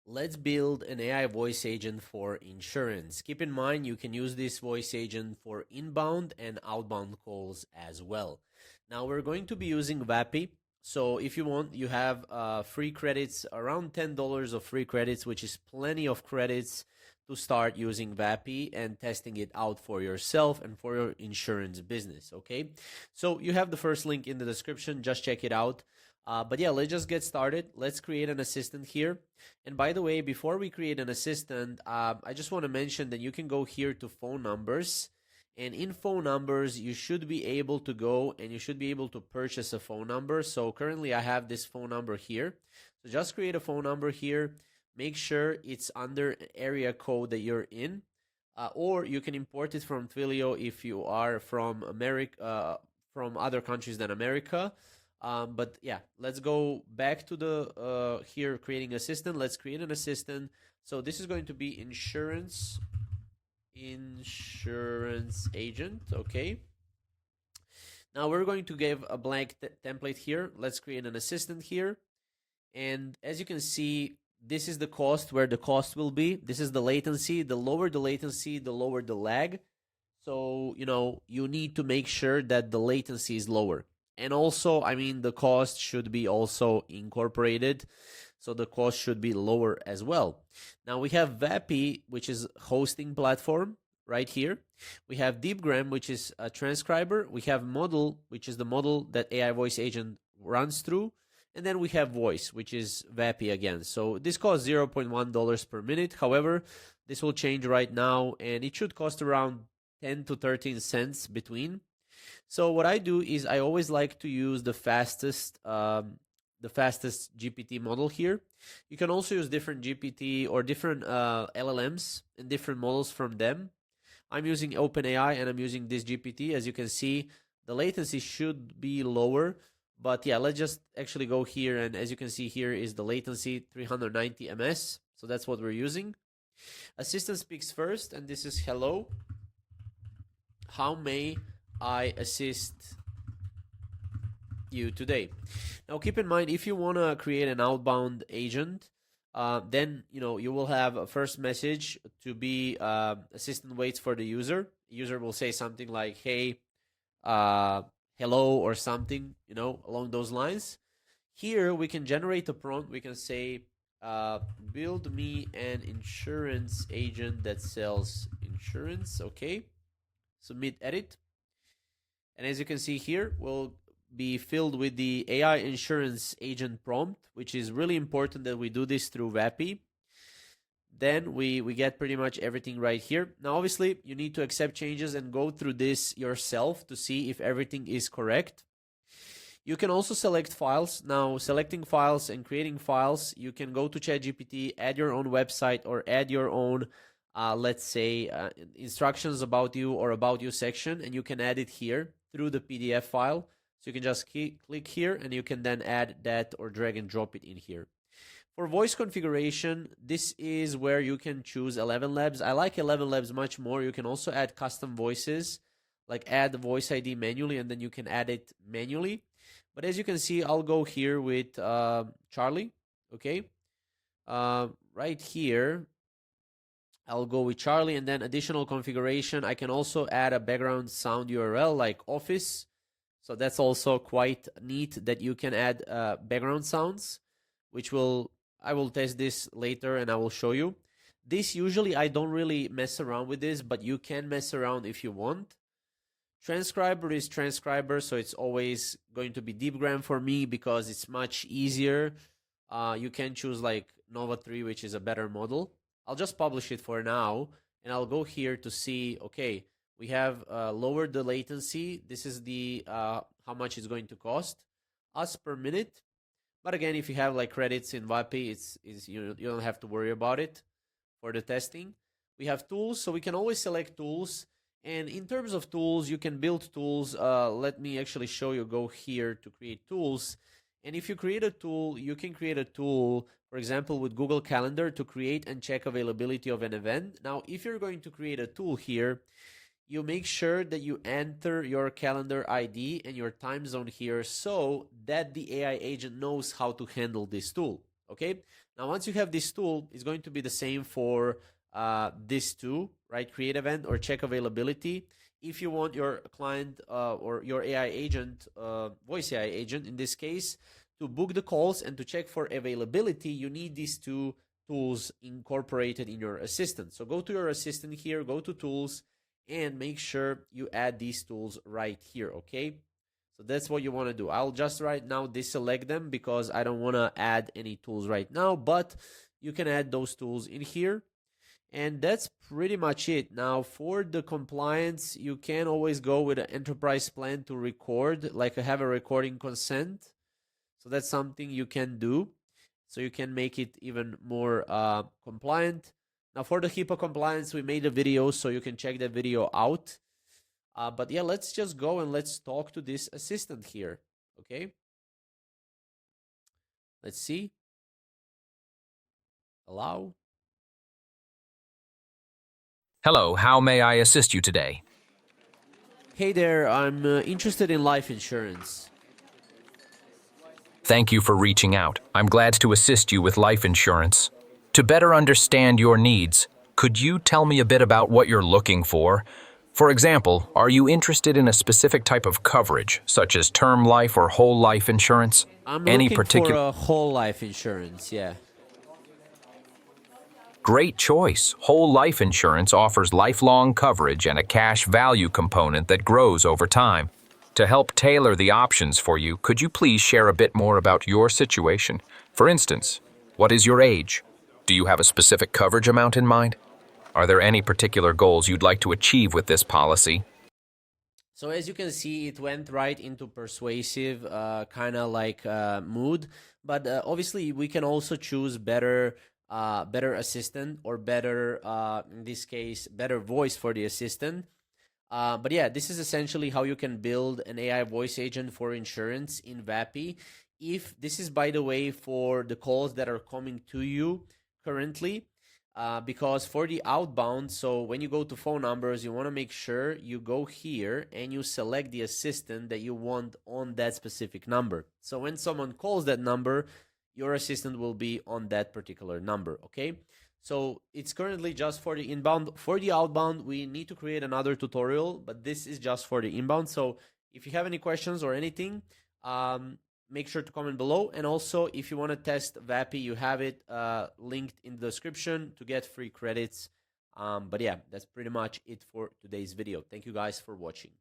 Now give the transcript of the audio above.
Let's build an AI voice agent for insurance. Keep in mind, you can use this voice agent for inbound and outbound calls as well. Now we're going to be using Vappy. So if you want, you have free credits, around $10 of free credits, which is plenty of credits to start using Vappy and testing it out for yourself and for your insurance business, okay? So you have the first link in the description, just check it out. But yeah, let's just get started. Let's create an assistant here. And by the way, before we create an assistant, I just want to mention that you can go here to phone numbers. And in phone numbers, you should be able to go and you should be able to purchase a phone number. So currently I have this phone number here. So just create a phone number here. Make sure it's under area code that you're in. Or you can import it from Twilio if you are from America, from other countries than America. But yeah, let's go back to the here creating assistant. Let's create an assistant. So this is going to be insurance agent. Okay. Now we're going to give a blank template here. Let's create an assistant here. And as you can see, this is the cost, where the cost will be. This is the latency. The lower the latency, the lower the lag. So, you need to make sure that the latency is lower. And also, I mean, the cost should be also incorporated. So the cost should be lower as well. Now we have Vappy, which is hosting platform right here. We have DeepGram, which is a transcriber. We have Model, which is the model that AI voice agent runs through. And then we have Voice, which is Vappy again. So this costs $0.1 per minute. However, this will change right now, and it should cost around 10 to 13 cents between. So what I do is I always like to use the fastest GPT model here. You can also use different GPT or different LLMs and different models from them. I'm using OpenAI and I'm using this GPT. As you can see, the latency should be lower. But yeah, let's just actually go here. And as you can see, here is the latency, 390 ms. So that's what we're using. Assistant speaks first, and this is hello. How may I assist you today? Now keep in mind, if you want to create an outbound agent, then you will have a first message to be assistant waits for the user. The user will say something like, hey, hello, or something along those lines. Here we can generate a prompt. We can say build me an insurance agent that sells insurance. Okay, submit edit. And as you can see here, we'll be filled with the AI insurance agent prompt, which is really important that we do this through Vappy. Then we get pretty much everything right here. Now, obviously, you need to accept changes and go through this yourself to see if everything is correct. You can also select files. Now, selecting files and creating files, you can go to ChatGPT, add your own website, or add your own let's say instructions about you or about you section, and you can add it here through the PDF file. So you can just click here and you can then add that or drag and drop it in here. For voice configuration, this is where you can choose ElevenLabs. I like ElevenLabs much more. You can also add custom voices, like add the voice ID manually, and then you can add it manually. But as you can see, I'll go here with Charlie. Okay, right here I'll go with Charlie, and then additional configuration. I can also add a background sound URL like Office. So that's also quite neat that you can add background sounds, which I will test this later and I will show you. This usually I don't really mess around with this, but you can mess around if you want. Transcriber is transcriber, so it's always going to be DeepGram for me because it's much easier. You can choose like Nova 3, which is a better model. I'll just publish it for now, and I'll go here to see, okay, we have lowered the latency. This is the how much it's going to cost us per minute. But again, if you have like credits in Vappy, you don't have to worry about it for the testing. We have tools, so we can always select tools. And in terms of tools, you can build tools. Let me actually show you. Go here to create tools. And if you create a tool, you can create a tool, for example, with Google Calendar to create and check availability of an event. Now, if you're going to create a tool here, you make sure that you enter your calendar ID and your time zone here so that the AI agent knows how to handle this tool. Okay, now once you have this tool, it's going to be the same for this too, right? Create event or check availability. If you want your client or your AI agent, voice AI agent in this case, to book the calls and to check for availability, you need these two tools incorporated in your assistant. So go to your assistant here, go to tools, and make sure you add these tools right here, okay? So that's what you want to do. I'll just right now deselect them because I don't want to add any tools right now, but you can add those tools in here. And that's pretty much it. Now for the compliance, you can always go with an enterprise plan to record, like have a recording consent. So that's something you can do. So you can make it even more compliant. Now for the HIPAA compliance, we made a video, so you can check that video out. But yeah, let's just go and let's talk to this assistant here, okay? Let's see. Allow. Hello, how may I assist you today? Hey there, I'm interested in life insurance. Thank you for reaching out. I'm glad to assist you with life insurance. To better understand your needs, could you tell me a bit about what you're looking for? For example, are you interested in a specific type of coverage, such as term life or whole life insurance? I'm looking for a whole life insurance, yeah. Great choice. Whole life insurance offers lifelong coverage and a cash value component that grows over time. To help tailor the options for you, could you please share a bit more about your situation? For instance, what is your age? Do you have a specific coverage amount in mind? Are there any particular goals you'd like to achieve with this policy? So as you can see, it went right into persuasive kind of like mood. But obviously, we can also choose better assistant or better, in this case, better voice for the assistant. But yeah, this is essentially how you can build an AI voice agent for insurance in Vapi. If this is, by the way, for the calls that are coming to you currently, because for the outbound, so when you go to phone numbers, you want to make sure you go here and you select the assistant that you want on that specific number. So when someone calls that number, your assistant will be on that particular number, okay? So it's currently just for the inbound. For the outbound, we need to create another tutorial, but this is just for the inbound. So if you have any questions or anything, make sure to comment below. And also, if you want to test Vapi, you have it linked in the description to get free credits. But yeah, that's pretty much it for today's video. Thank you guys for watching.